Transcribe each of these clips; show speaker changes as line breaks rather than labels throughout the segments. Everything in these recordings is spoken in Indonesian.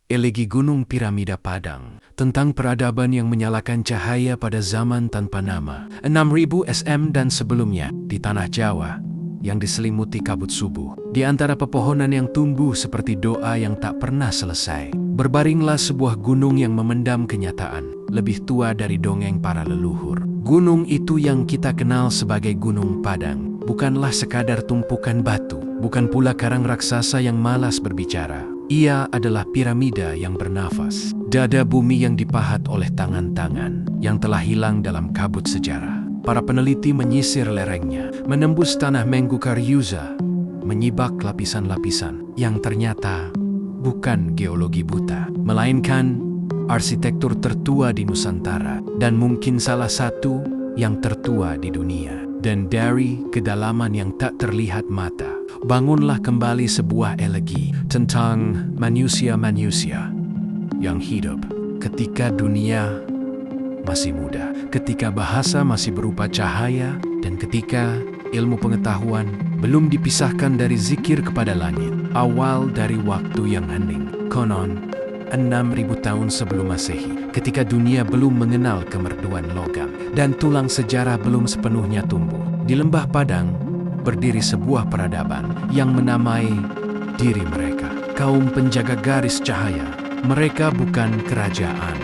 Elegi Gunung Piramida Padang, tentang peradaban yang menyalakan cahaya pada zaman tanpa nama, 6000 SM dan sebelumnya, di Tanah Jawa, yang diselimuti kabut subuh. Di antara pepohonan yang tumbuh seperti doa yang tak pernah selesai, berbaringlah sebuah gunung yang memendam kenyataan, lebih tua dari dongeng para leluhur. Gunung itu yang kita kenal sebagai Gunung Padang, bukanlah sekadar tumpukan batu, bukan pula karang raksasa yang malas berbicara. Ia adalah piramida yang bernafas, dada bumi yang dipahat oleh tangan-tangan yang telah hilang dalam kabut sejarah. Para peneliti menyisir lerengnya, menembus tanah Menggukar-Yuza, menyibak lapisan-lapisan yang ternyata bukan geologi buta, melainkan arsitektur tertua di Nusantara dan mungkin salah satu yang tertua di dunia. Dan dari kedalaman yang tak terlihat mata, bangunlah kembali sebuah elegi tentang manusia-manusia yang hidup ketika dunia masih muda, ketika bahasa masih berupa cahaya, dan ketika ilmu pengetahuan belum dipisahkan dari zikir kepada langit. Awal dari waktu yang hening, konon 6000 tahun sebelum Masehi, ketika dunia belum mengenal kemerduan logam dan tulang sejarah belum sepenuhnya tumbuh. Di lembah Padang berdiri sebuah peradaban yang menamai diri mereka kaum penjaga garis cahaya. Mereka bukan kerajaan,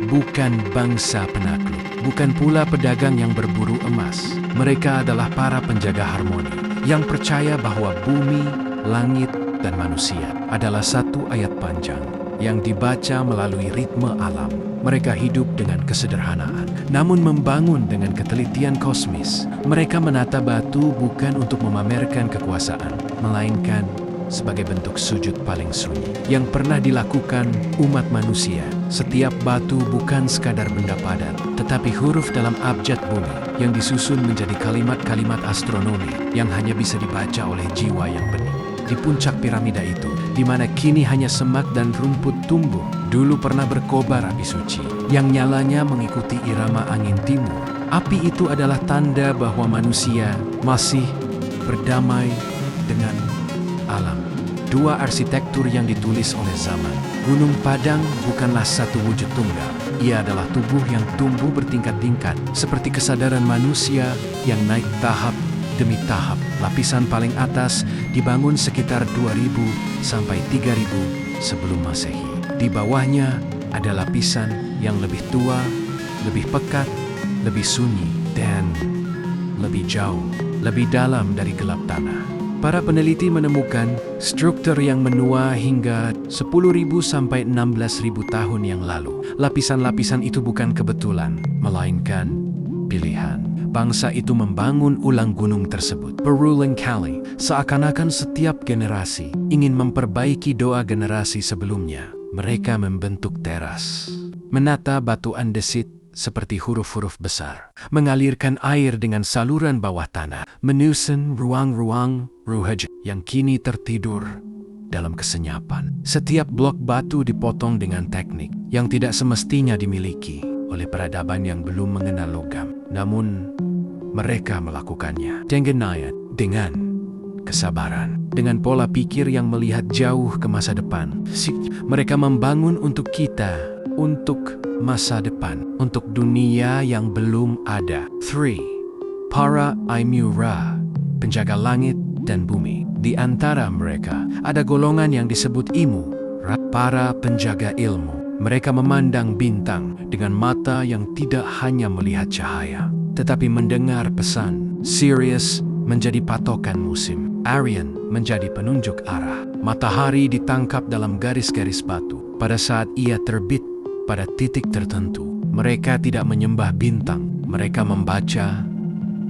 bukan bangsa penakluk, bukan pula pedagang yang berburu emas. Mereka adalah para penjaga harmoni yang percaya bahwa bumi, langit, dan manusia adalah satu ayat panjang yang dibaca melalui ritme alam. Mereka hidup dengan kesederhanaan, namun membangun dengan ketelitian kosmis. Mereka menata batu bukan untuk memamerkan kekuasaan, melainkan sebagai bentuk sujud paling sunyi yang pernah dilakukan umat manusia. Setiap batu bukan sekadar benda padat, tetapi huruf dalam abjad bumi yang disusun menjadi kalimat-kalimat astronomi yang hanya bisa dibaca oleh jiwa yang bening. Di puncak piramida itu, di mana kini hanya semak dan rumput tumbuh, dulu pernah berkobar api suci yang nyalanya mengikuti irama angin timur. Api itu adalah tanda bahwa manusia masih berdamai dengan alam. Dua arsitektur yang ditulis oleh zaman. Gunung Padang bukanlah satu wujud tunggal. Ia adalah tubuh yang tumbuh bertingkat-tingkat, seperti kesadaran manusia yang naik tahap demi tahap. Lapisan paling atas dibangun sekitar 2000 sampai 3000 sebelum Masehi. Di bawahnya ada lapisan yang lebih tua, lebih pekat, lebih sunyi, dan lebih jauh, lebih dalam dari gelap tanah. Para peneliti menemukan struktur yang menua hingga 10.000 sampai 16.000 tahun yang lalu. Lapisan-lapisan itu bukan kebetulan, melainkan pilihan. Bangsa itu membangun ulang gunung tersebut berulang kali, seakan-akan setiap generasi ingin memperbaiki doa generasi sebelumnya. Mereka membentuk teras, menata batu andesit seperti huruf-huruf besar, mengalirkan air dengan saluran bawah tanah, menyusun ruang-ruang ruhaj yang kini tertidur dalam kesenyapan. Setiap blok batu dipotong dengan teknik yang tidak semestinya dimiliki oleh peradaban yang belum mengenal logam. Namun, mereka melakukannya dengan kesabaran, dengan pola pikir yang melihat jauh ke masa depan. Mereka membangun untuk kita, untuk masa depan, untuk dunia yang belum ada. 3. Para Aimura, penjaga langit dan bumi. Di antara mereka ada golongan yang disebut Imu, para penjaga ilmu. Mereka memandang bintang dengan mata yang tidak hanya melihat cahaya, tetapi mendengar pesan. Sirius menjadi patokan musim, Arian menjadi penunjuk arah. Matahari ditangkap dalam garis-garis batu pada saat ia terbit pada titik tertentu. Mereka tidak menyembah bintang, mereka membaca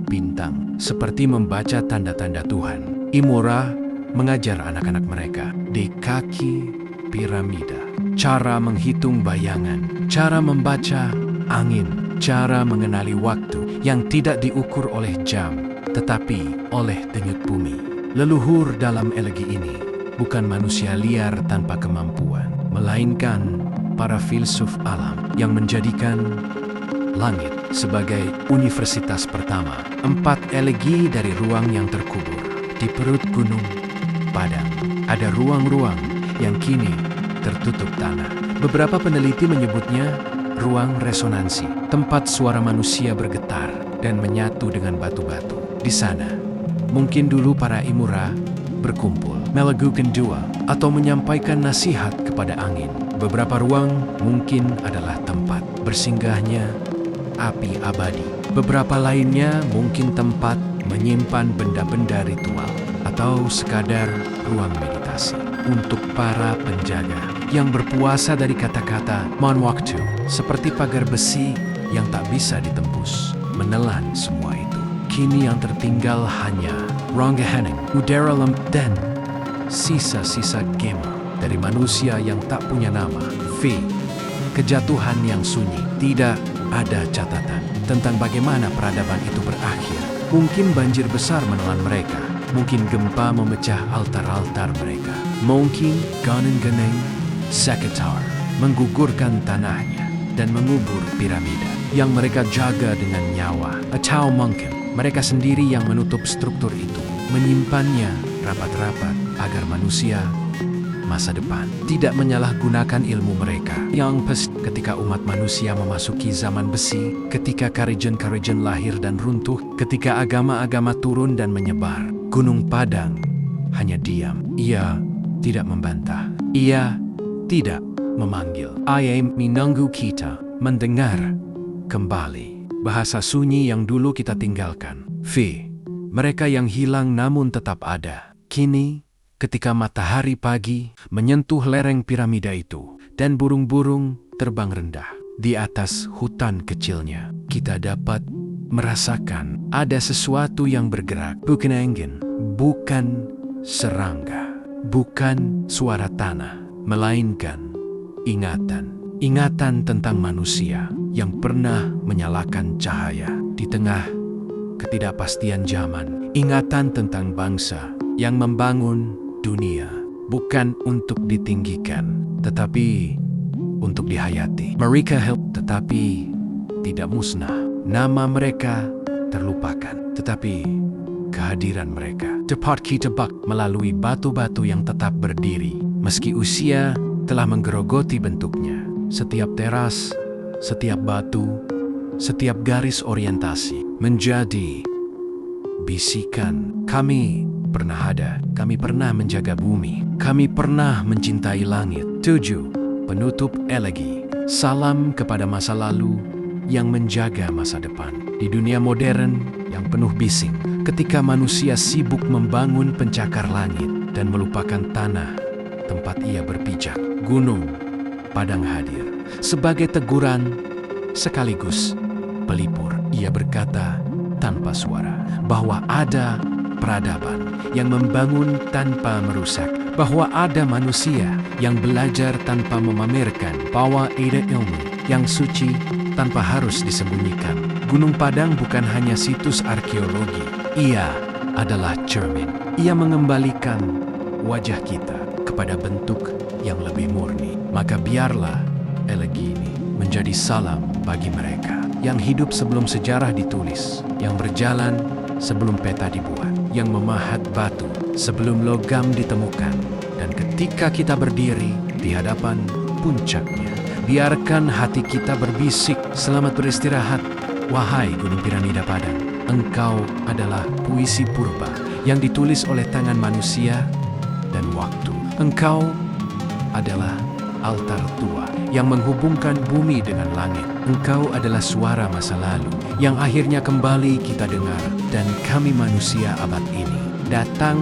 bintang seperti membaca tanda-tanda Tuhan. Imura mengajar anak-anak mereka di kaki piramida cara menghitung bayangan, cara membaca angin, cara mengenali waktu yang tidak diukur oleh jam, tetapi oleh denyut bumi. Leluhur dalam elegi ini bukan manusia liar tanpa kemampuan, melainkan para filsuf alam yang menjadikan langit sebagai universitas pertama. 4 elegi dari ruang yang terkubur di perut Gunung Padang. Ada ruang-ruang yang kini tertutup tanah. Beberapa peneliti menyebutnya ruang resonansi, tempat suara manusia bergetar dan menyatu dengan batu-batu. Di sana, mungkin dulu para Imura berkumpul, melakukan doa, atau menyampaikan nasihat kepada angin. Beberapa ruang mungkin adalah tempat bersinggahnya api abadi. Beberapa lainnya mungkin tempat menyimpan benda-benda ritual atau sekadar ruang meditasi untuk para penjaga yang berpuasa dari kata-kata "man waktu", seperti pagar besi yang tak bisa ditembus, menelan semua itu. Kini yang tertinggal hanya ronggahaning, udara lembut, dan sisa-sisa gema dari manusia yang tak punya nama. Kejatuhan yang sunyi. Tidak ada catatan tentang bagaimana peradaban itu berakhir. Mungkin banjir besar menelan mereka. Mungkin gempa memecah altar-altar mereka. Mungkin Gunung Sekitar menggugurkan tanahnya dan mengubur piramida yang mereka jaga dengan nyawa. Atau mungkin mereka sendiri yang menutup struktur itu, menyimpannya rapat-rapat agar manusia masa depan tidak menyalahgunakan ilmu mereka. Yang pasti ketika umat manusia memasuki zaman besi, ketika karijen-karijen lahir dan runtuh, ketika agama-agama turun dan menyebar, Gunung Padang hanya diam. Ia tidak membantah. Ia tidak memanggil. Ia menunggu kita mendengar kembali bahasa sunyi yang dulu kita tinggalkan. Mereka yang hilang namun tetap ada. Kini, ketika matahari pagi menyentuh lereng piramida itu dan burung-burung terbang rendah di atas hutan kecilnya, kita dapat merasakan ada sesuatu yang bergerak. Bukan angin, bukan serangga, bukan suara tanah, melainkan ingatan. Ingatan tentang manusia yang pernah menyalakan cahaya di tengah ketidakpastian zaman. Ingatan tentang bangsa yang membangun dunia bukan untuk ditinggikan, tetapi untuk dihayati. Mereka hidup tetapi tidak musnah. Nama mereka terlupakan, tetapi kehadiran mereka dapat kita bak melalui batu-batu yang tetap berdiri. Meski usia telah menggerogoti bentuknya, setiap teras, setiap batu, setiap garis orientasi menjadi bisikan. Kami pernah ada, kami pernah menjaga bumi, kami pernah mencintai langit. 7. Penutup elegi. Salam kepada masa lalu yang menjaga masa depan. Di dunia modern yang penuh bising, ketika manusia sibuk membangun pencakar langit dan melupakan tanah tempat ia berpijak, Gunung Padang hadir sebagai teguran sekaligus pelipur. Ia berkata tanpa suara bahwa ada peradaban yang membangun tanpa merusak, bahwa ada manusia yang belajar tanpa memamerkan, bahwa ada ilmu yang suci tanpa harus disembunyikan. Gunung Padang bukan hanya situs arkeologi, ia adalah cermin. Ia mengembalikan wajah kita kepada bentuk yang lebih murni. Maka biarlah elegi ini menjadi salam bagi mereka yang hidup sebelum sejarah ditulis, yang berjalan sebelum peta dibuat, yang memahat batu sebelum logam ditemukan, dan ketika kita berdiri di hadapan puncaknya, biarkan hati kita berbisik, selamat beristirahat, wahai Gunung Piramida Padang. Engkau adalah puisi purba yang ditulis oleh tangan manusia dan waktu. Engkau adalah altar tua yang menghubungkan bumi dengan langit. Engkau adalah suara masa lalu yang akhirnya kembali kita dengar. Dan kami manusia abad ini datang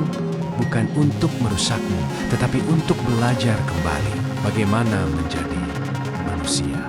bukan untuk merusakmu, tetapi untuk belajar kembali bagaimana menjadi manusia.